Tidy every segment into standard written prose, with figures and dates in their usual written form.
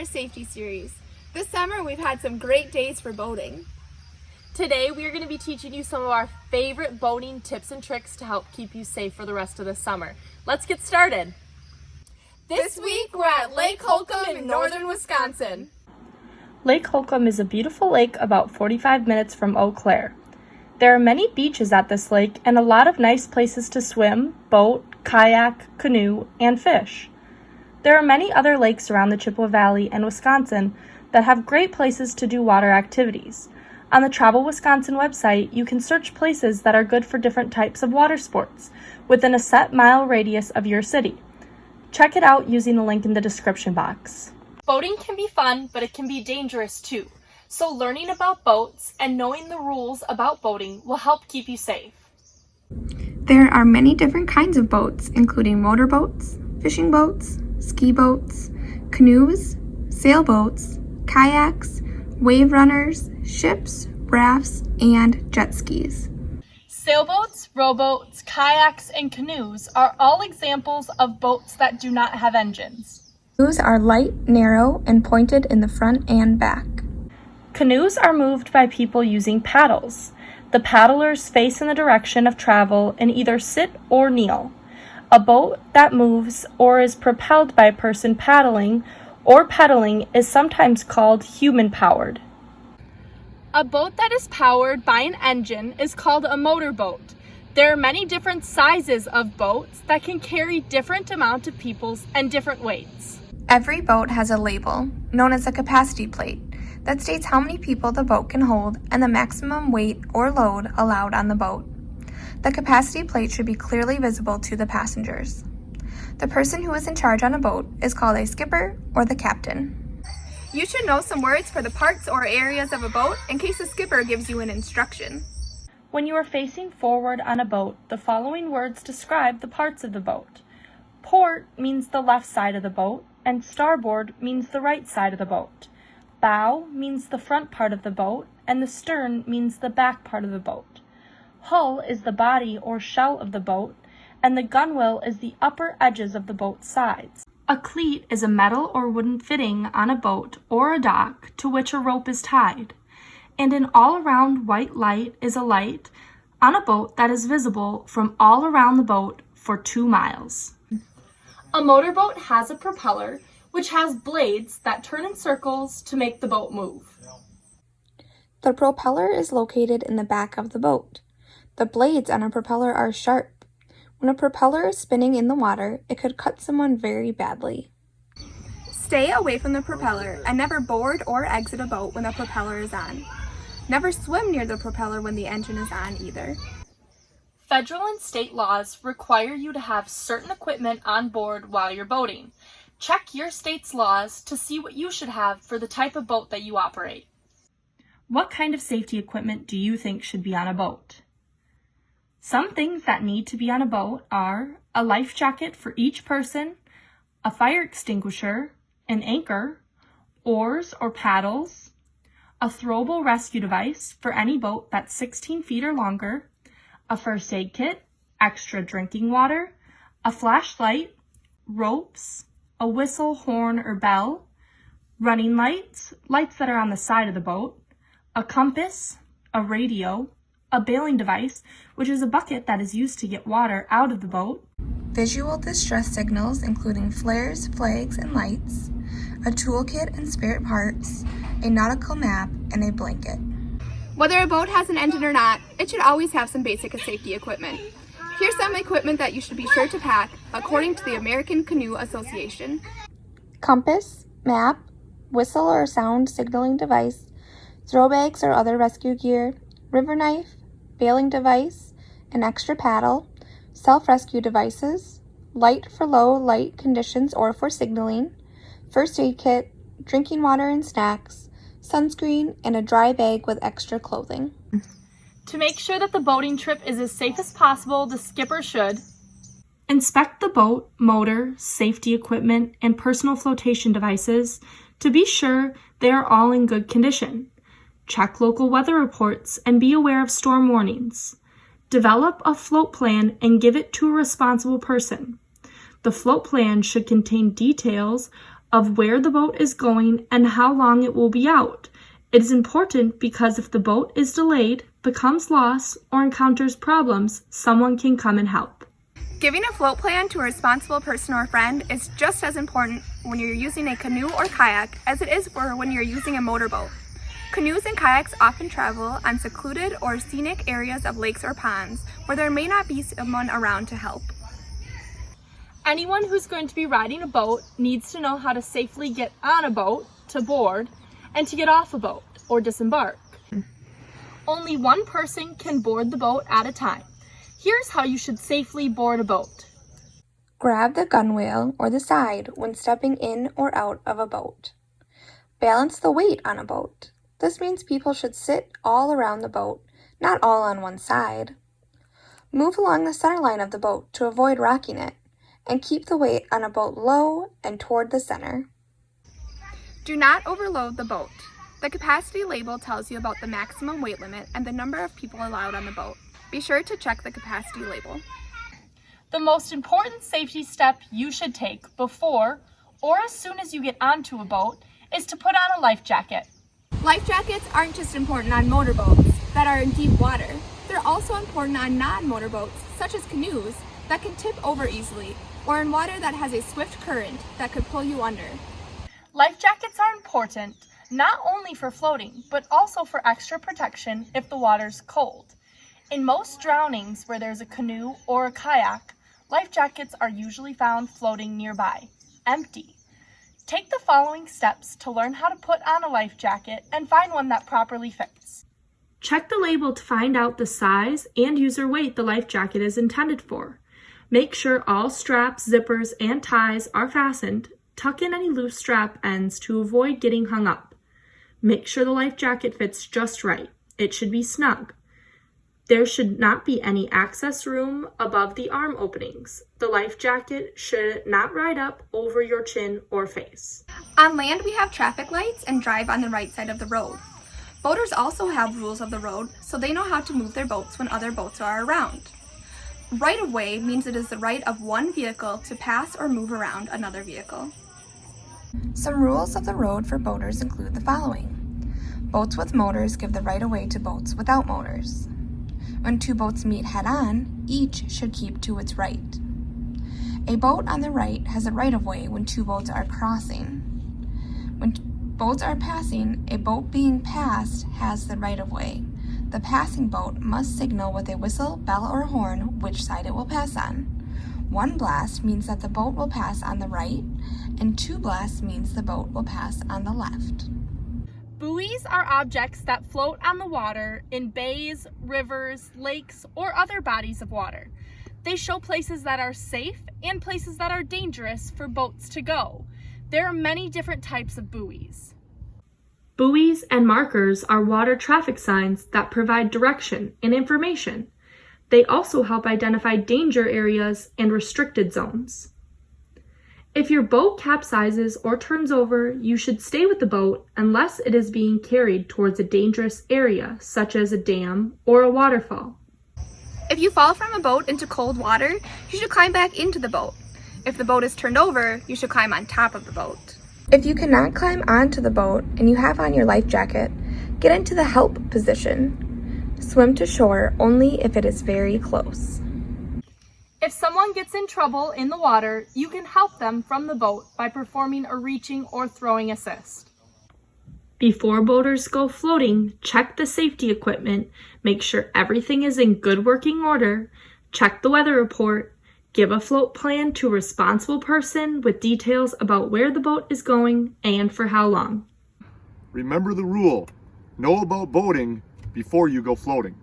safety series. This summer we've had some great days for boating. Today we are going to be teaching you some of our favorite boating tips and tricks to help keep you safe for the rest of the summer. Let's get started. This week we're at Lake Holcomb in northern Wisconsin. Lake Holcomb is a beautiful lake about 45 minutes from Eau Claire. There are many beaches at this lake and a lot of nice places to swim, boat, kayak, canoe, and fish. There are many other lakes around the Chippewa Valley and Wisconsin that have great places to do water activities. On the Travel Wisconsin website, you can search places that are good for different types of water sports within a set mile radius of your city. Check it out using the link in the description box. Boating can be fun, but it can be dangerous too. So learning about boats and knowing the rules about boating will help keep you safe. There are many different kinds of boats, including motorboats, fishing boats, ski boats, canoes, sailboats, kayaks, wave runners, ships, rafts, and jet skis. Sailboats, rowboats, kayaks, and canoes are all examples of boats that do not have engines. Canoes are light, narrow, and pointed in the front and back. Canoes are moved by people using paddles. The paddlers face in the direction of travel and either sit or kneel. A boat that moves or is propelled by a person paddling or pedaling is sometimes called human-powered. A boat that is powered by an engine is called a motorboat. There are many different sizes of boats that can carry different amounts of people and different weights. Every boat has a label, known as a capacity plate, that states how many people the boat can hold and the maximum weight or load allowed on the boat. The capacity plate should be clearly visible to the passengers. The person who is in charge on a boat is called a skipper or the captain. You should know some words for the parts or areas of a boat in case the skipper gives you an instruction. When you are facing forward on a boat, the following words describe the parts of the boat. Port means the left side of the boat, and starboard means the right side of the boat. Bow means the front part of the boat, and the stern means the back part of the boat. Hull is the body or shell of the boat, and the gunwale is the upper edges of the boat's sides. A cleat is a metal or wooden fitting on a boat or a dock to which a rope is tied. And an all-around white light is a light on a boat that is visible from all around the boat for 2 miles. A motorboat has a propeller, which has blades that turn in circles to make the boat move. The propeller is located in the back of the boat. The blades on a propeller are sharp. When a propeller is spinning in the water, it could cut someone very badly. Stay away from the propeller and never board or exit a boat when the propeller is on. Never swim near the propeller when the engine is on either. Federal and state laws require you to have certain equipment on board while you're boating. Check your state's laws to see what you should have for the type of boat that you operate. What kind of safety equipment do you think should be on a boat? Some things that need to be on a boat are a life jacket for each person, a fire extinguisher, an anchor, oars or paddles, a throwable rescue device for any boat that's 16 feet or longer, a first aid kit, extra drinking water, a flashlight, ropes, a whistle, horn, or bell, running lights, lights that are on the side of the boat, a compass, a radio, a bailing device, which is a bucket that is used to get water out of the boat, Visual distress signals, including flares, flags, and lights, a toolkit and spare parts, a nautical map, and a blanket. Whether a boat has an engine or not, it should always have some basic safety equipment. Here's some equipment that you should be sure to pack according to the American Canoe Association. Compass, map, whistle or sound signaling device, throw bags or other rescue gear, river knife, bailing device, an extra paddle, self-rescue devices, light for low light conditions or for signaling, first aid kit, drinking water and snacks, sunscreen, and a dry bag with extra clothing. To make sure that the boating trip is as safe as possible, the skipper should inspect the boat, motor, safety equipment, and personal flotation devices to be sure they are all in good condition. Check local weather reports and be aware of storm warnings. Develop a float plan and give it to a responsible person. The float plan should contain details of where the boat is going and how long it will be out. It is important because if the boat is delayed, becomes lost, or encounters problems, someone can come and help. Giving a float plan to a responsible person or friend is just as important when you're using a canoe or kayak as it is for when you're using a motorboat. Canoes and kayaks often travel on secluded or scenic areas of lakes or ponds where there may not be someone around to help. Anyone who's going to be riding a boat needs to know how to safely get on a boat, to board, and to get off a boat or disembark. Only one person can board the boat at a time. Here's how you should safely board a boat. Grab the gunwale or the side when stepping in or out of a boat. Balance the weight on a boat. This means people should sit all around the boat, not all on one side. Move along the center line of the boat to avoid rocking it, and keep the weight on a boat low and toward the center. Do not overload the boat. The capacity label tells you about the maximum weight limit and the number of people allowed on the boat. Be sure to check the capacity label. The most important safety step you should take before or as soon as you get onto a boat is to put on a life jacket. Life jackets aren't just important on motorboats that are in deep water. They're also important on non-motorboats, such as canoes, that can tip over easily, or in water that has a swift current that could pull you under. Life jackets are important not only for floating, but also for extra protection if the water's cold. In most drownings where there's a canoe or a kayak, life jackets are usually found floating nearby, empty. Take the following steps to learn how to put on a life jacket and find one that properly fits. Check the label to find out the size and user weight the life jacket is intended for. Make sure all straps, zippers, and ties are fastened. Tuck in any loose strap ends to avoid getting hung up. Make sure the life jacket fits just right. It should be snug. There should not be any access room above the arm openings. The life jacket should not ride up over your chin or face. On land, we have traffic lights and drive on the right side of the road. Boaters also have rules of the road, so they know how to move their boats when other boats are around. Right of way means it is the right of one vehicle to pass or move around another vehicle. Some rules of the road for boaters include the following. Boats with motors give the right of way to boats without motors. When two boats meet head-on, each should keep to its right. A boat on the right has a right-of-way when two boats are crossing. When boats are passing, a boat being passed has the right-of-way. The passing boat must signal with a whistle, bell, or horn which side it will pass on. One blast means that the boat will pass on the right, and two blasts means the boat will pass on the left. Buoys are objects that float on the water in bays, rivers, lakes, or other bodies of water. They show places that are safe and places that are dangerous for boats to go. There are many different types of buoys. Buoys and markers are water traffic signs that provide direction and information. They also help identify danger areas and restricted zones. If your boat capsizes or turns over, you should stay with the boat unless it is being carried towards a dangerous area, such as a dam or a waterfall. If you fall from a boat into cold water, you should climb back into the boat. If the boat is turned over, you should climb on top of the boat. If you cannot climb onto the boat and you have on your life jacket, get into the help position. Swim to shore only if it is very close. If someone gets in trouble in the water, you can help them from the boat by performing a reaching or throwing assist. Before boaters go floating, check the safety equipment, make sure everything is in good working order, check the weather report, give a float plan to a responsible person with details about where the boat is going and for how long. Remember the rule, know about boating before you go floating.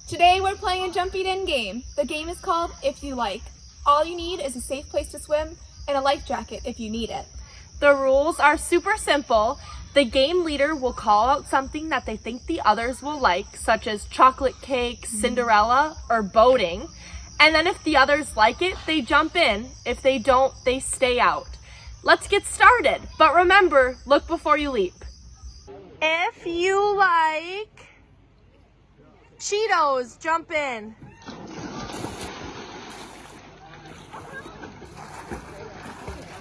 Today we're playing a Jump Eat In game. The game is called If You Like. All you need is a safe place to swim and a life jacket if you need it. The rules are super simple. The game leader will call out something that they think the others will like, such as chocolate cake, Cinderella, or boating. And then if the others like it, they jump in. If they don't, they stay out. Let's get started. But remember, look before you leap. If you like Cheetos, jump in.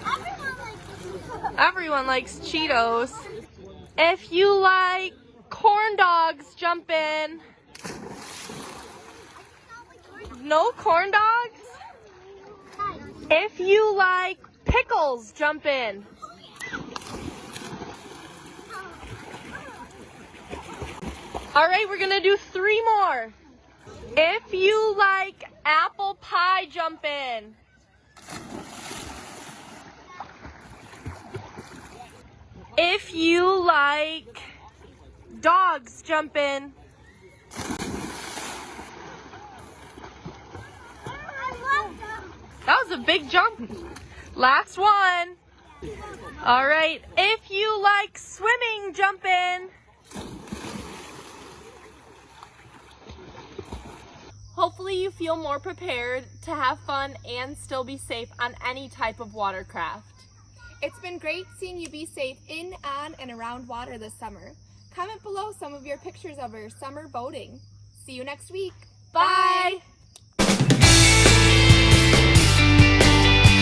Everyone likes Everyone likes Cheetos. If you like corn dogs, jump in. No corn dogs? If you like pickles, jump in. All right, we're gonna do 3 more. If you like apple pie, jump in. If you like dogs, jump in. That was a big jump. Last one. All right, if you like swimming, jump in. Hopefully you feel more prepared to have fun and still be safe on any type of watercraft. It's been great seeing you be safe in, on, and around water this summer. Comment below some of your pictures of your summer boating. See you next week. Bye!